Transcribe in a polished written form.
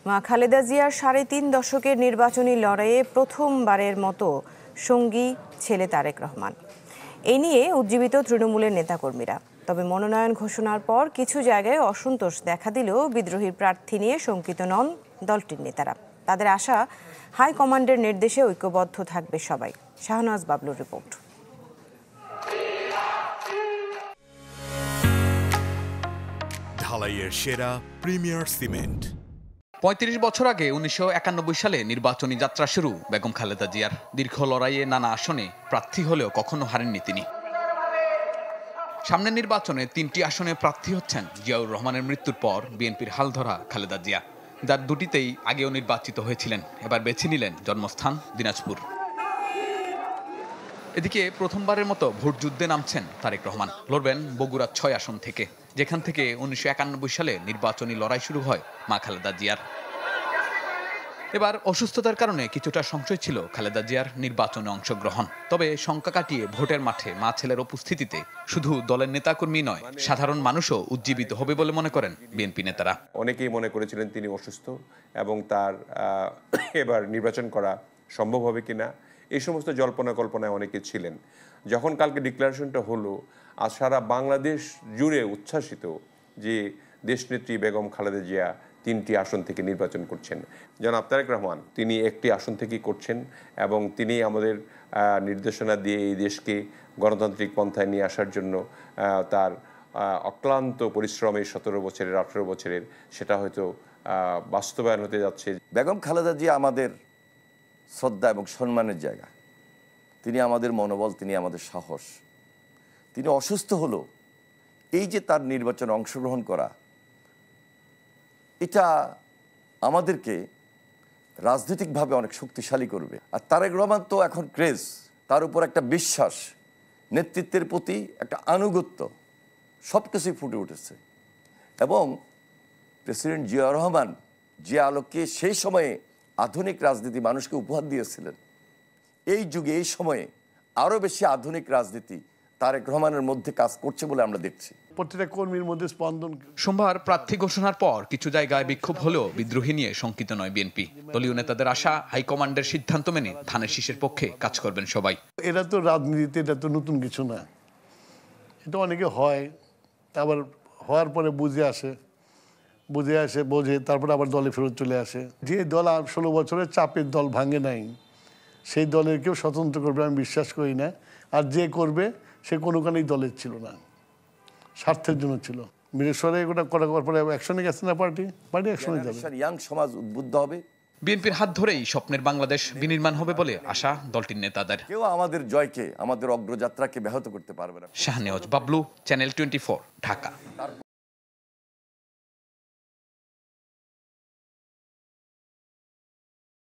মা খালেদা জিয়ার ৩.৫ দশকের নির্বাচনী লড়াইয়ে প্রথমবারের মতো সঙ্গী ছেলে তারেক রহমান। এ নিয়ে উজ্জীবিত তৃণমূলের নেতাকর্মীরা। তবে মনোনয়ন ঘোষণার পর কিছু জায়গায় অসন্তোষ দেখা দিলেও বিদ্রোহী প্রার্থী নিয়ে শঙ্কিত নন দলটির নেতারা। তাদের আশা, হাইকমান্ডের নির্দেশে ঐক্যবদ্ধ থাকবে সবাই। শাহনওয়াজ বাবলুর রিপোর্ট। ঢালাইয়ের সেরা প্রিমিয়ার সিমেন্ট। ৩৫ বছর আগে ১৯৯১ সালে নির্বাচনী যাত্রা শুরু বেগম খালেদা জিয়ার। দীর্ঘ লড়াইয়ে নানা আসনে প্রার্থী হলেও কখনো হারেননি তিনি। সামনের নির্বাচনে ৩টি আসনে প্রার্থী হচ্ছেন জিয়াউর রহমানের মৃত্যুর পর বিএনপির হালধরা খালেদা জিয়া, যার দুটিতেই আগেও নির্বাচিত হয়েছিলেন। এবার বেছে নিলেন জন্মস্থান দিনাজপুর। এদিকে প্রথমবারের মতো ভোট যুদ্ধে নামছেন তারেক রহমান। লড়বেন বগুড়া ৬ আসন থেকে, যেখান থেকে ১৯৯১ সালে নির্বাচনী লড়াই শুরু হয় মা খালেদা জিয়ার। এবার অসুস্থতার কারণে কিছুটা সংশয় ছিল খালেদা জিয়ার নির্বাচনে অংশগ্রহণ। তবে শঙ্কা কাটিয়ে ভোটের মাঠে মা ছেলের উপস্থিতিতে শুধু দলের নেতাকর্মী নয়, সাধারণ মানুষও উজ্জীবিত হবে বলে মনে করেন বিএনপি নেতারা। অনেকেই মনে করেছিলেন তিনি অসুস্থ এবং তার এবার নির্বাচন করা সম্ভব হবে কিনা, এই সমস্ত জল্পনা কল্পনায় অনেকে ছিলেন। যখন কালকে ডিক্লারেশনটা হলো, আর সারা বাংলাদেশ জুড়ে উচ্ছ্বাসিত যে দেশনেত্রী বেগম খালেদা জিয়া ৩টি আসন থেকে নির্বাচন করছেন। জনাব তারেক রহমান তিনি একটি আসন থেকেই করছেন এবং তিনি আমাদের নির্দেশনা দিয়ে এই দেশকে গণতান্ত্রিক পন্থায় নিয়ে আসার জন্য তার অক্লান্ত পরিশ্রমের ১৭ বছরের ১৮ বছরের সেটা হয়তো বাস্তবায়ন হতে যাচ্ছে। বেগম খালেদা জিয়া আমাদের শ্রদ্ধা এবং সম্মানের জায়গা। তিনি আমাদের মনোবল, তিনি আমাদের সাহস। তিনি অসুস্থ হলো, এই যে তার নির্বাচনে অংশগ্রহণ করা, এটা আমাদেরকে রাজনৈতিকভাবে অনেক শক্তিশালী করবে। আর তারেক রহমান তো এখন ক্রেজ, তার উপর একটা বিশ্বাস, নেতৃত্বের প্রতি একটা আনুগত্য, সব কিছুই ফুটে উঠেছে। এবং প্রেসিডেন্ট জিয়াউর রহমান যে আলোকে সেই সময়ে আধুনিক রাজনীতি মানুষকে উপহার দিয়েছিলেন, এই যুগে এই সময়ে আরও বেশি আধুনিক রাজনীতি তারেক রহমানের মধ্যে কাজ করছে বলে আমরা দেখছি। প্রত্যেকটা কর্মীর মধ্যে স্পন্দন। সোমবার প্রার্থী ঘোষণার পর কিছু জায়গায় বিক্ষোভ হলেও বিদ্রোহী নিয়ে শঙ্কিত নয় বিএনপি। দলীয় নেতাদের আশা, হাইকমান্ডের সিদ্ধান্ত মেনে ধানের শীষের পক্ষে কাজ করবেন সবাই। এটা তো রাজনীতিতে, এটা তো নতুন কিছু না। এটা অনেকে হয়, আবার হওয়ার পরে বোঝে তারপরে আবার দলে ফেরত চলে আসে। যে দল 16 বছরের চাপের দল ভাঙে নাই, সেই দলের কেউ স্বতন্ত্র করবে আমি বিশ্বাস করি না। আর যে করবে সে কোনোখানেই দলের ছিল না, স্বার্থের জন্য ছিল। মিরেশ্বরে এগুলো করার পরে অ্যাকশনে গেছে না, পার্টি অ্যাকশনে যাবে। ইয়াং সমাজ উদ্বুদ্ধ হবে। বিএনপির হাত ধরেই স্বপ্নের বাংলাদেশ বিনির্মাণ হবে বলে আশা দলটির নেতাদের। কেউ আমাদের জয়কে, আমাদের অগ্রযাত্রাকে ব্যাহত করতে পারবে না। শাহনওয়াজ বাবলু, চ্যানেল 24, ঢাকা।